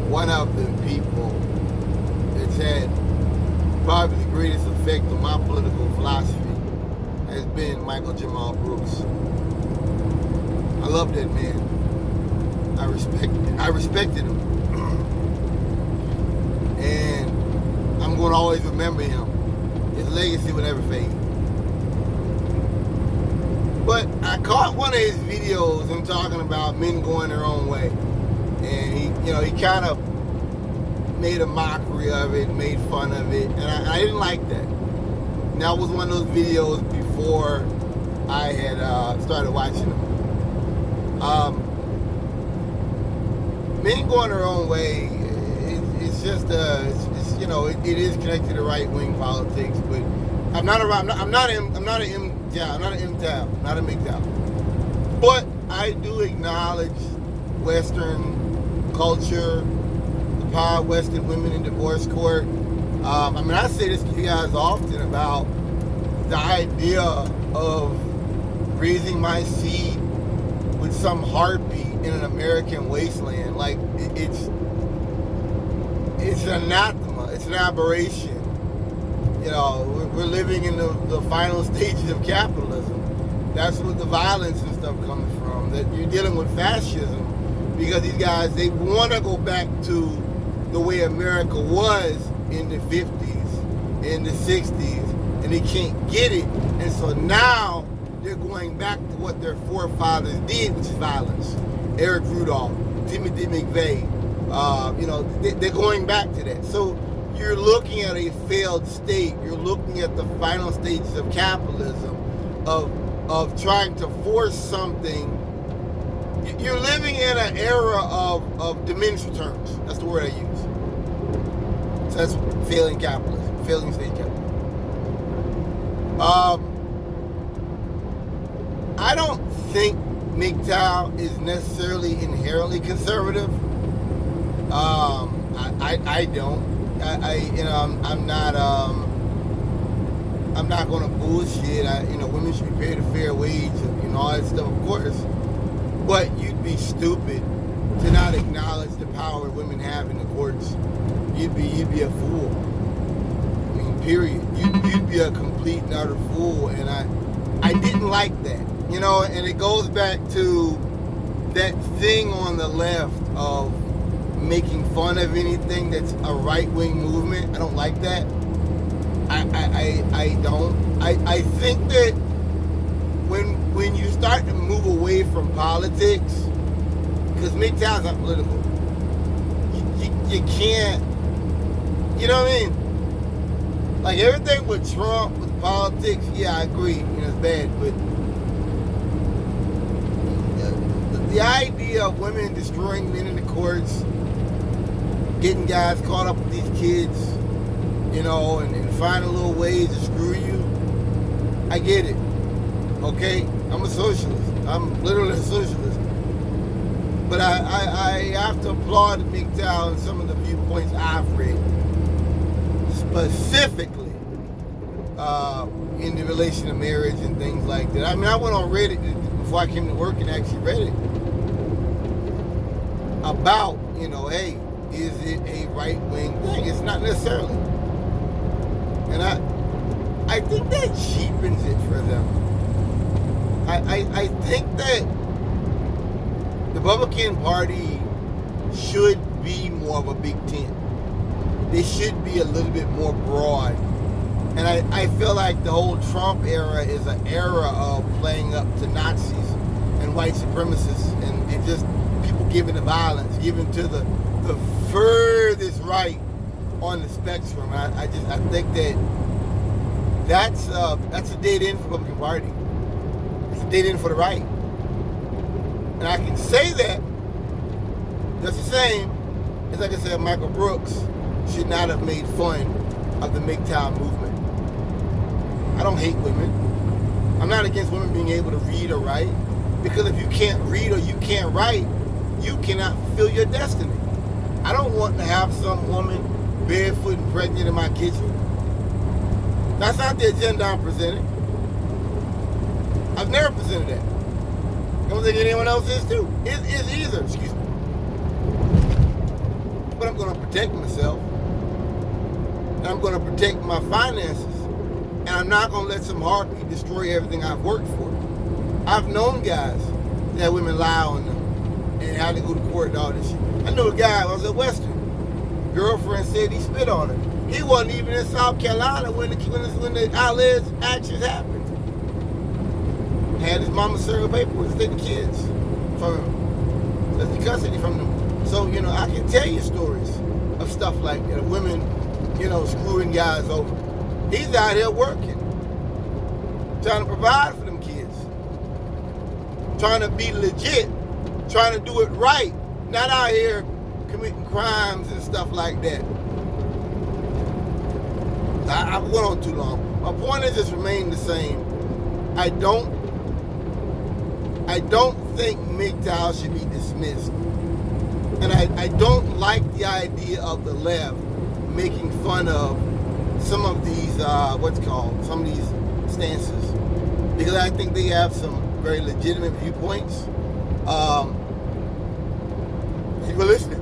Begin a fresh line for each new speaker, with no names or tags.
one of the people that's had probably the greatest effect on my political philosophy has been Michael Jamal Brooks. I love that man. I respected him. And I'm going to always remember him. His legacy will never fade. But I caught one of his videos, him talking about men going their own way. And he kind of made a mockery of it, made fun of it, and I didn't like that. And that was one of those videos before I had started watching them. Men going their own way, it's just it is connected to right wing politics, but I'm not an MGTOW, not a MGTOW. But I do acknowledge Western culture, the power of Western women in divorce court. I say this to you guys often about the idea of raising my seed with some heartbeat in an American wasteland. Like, it's an anathema. It's an aberration. We're living in the final stages of capitalism. That's what the violence and stuff comes from. That you're dealing with fascism because these guys, they want to go back to the way America was in the 50s, in the 60s, and they can't get it. And so now they're going back to what their forefathers did, which is violence. Eric Rudolph, Timothy McVeigh, they're going back to that. So you're looking at a failed state. You're looking at the final stages of capitalism, of trying to force something. You're living in an era of diminished returns. That's the word I use. So that's failing capitalism, failing state capitalism. I don't think MGTOW is necessarily inherently conservative. I don't. I'm not going to bullshit. Women should be paid a fair wage, all that stuff, of course. But you'd be stupid to not acknowledge the power women have in the courts. You'd be a fool. I mean, period. You'd be a complete and utter fool, and I didn't like that. And it goes back to that thing on the left of making fun of anything that's a right-wing movement. I don't like that. I don't. I think that when you start to move away from politics, because MGTOW's not political, you can't, you know what I mean? Like everything with Trump, with politics, yeah, I agree, it's bad, but the idea of women destroying men in the courts, getting guys caught up with these kids, and finding little ways to screw you, I get it. Okay? I'm a socialist. I'm literally a socialist. But I have to applaud MGTOW and some of the viewpoints I've read. Specifically in the relation to marriage and things like that. I went on Reddit before I came to work and actually read it about, hey, is it a right-wing thing? It's not necessarily. And I think that cheapens it for them. I think that the Republican Party should be more of a big tent. They should be a little bit more broad. And I feel like the whole Trump era is an era of playing up to Nazis and white supremacists and just people giving to violence, giving to the furthest right on the spectrum. I think that's a dead end for the Republican Party. It's a dead end for the right. And I can say that just the same as I can say Michael Brooks should not have made fun of the MGTOW movement. I don't hate women. I'm not against women being able to read or write, because if you can't read or you can't write, you cannot fulfill your destiny. I don't want to have some woman barefoot and pregnant in my kitchen. That's not the agenda I'm presenting. I've never presented that. I don't think anyone else is too. Is either, excuse me. But going to protect myself. And I'm going to protect my finances. And I'm not going to let some harpy destroy everything I've worked for. I've known guys that women lie on them and had to go to court and all this shit. I knew a guy, I was at Western. Girlfriend said he spit on her. He wasn't even in South Carolina when the outlet actions happened. Had his mama serve paperwork to take the kids from him. That's the custody from them. So, I can tell you stories of stuff like that. Women, screwing guys over. He's out here working. Trying to provide for them kids. Trying to be legit. Trying to do it right. Not out here committing crimes and stuff like that. I went on too long. My point is just remain the same. I don't think MGTOW should be dismissed. And I don't like the idea of the left making fun of some of these, some of these stances. Because I think they have some very legitimate viewpoints. If you're listening,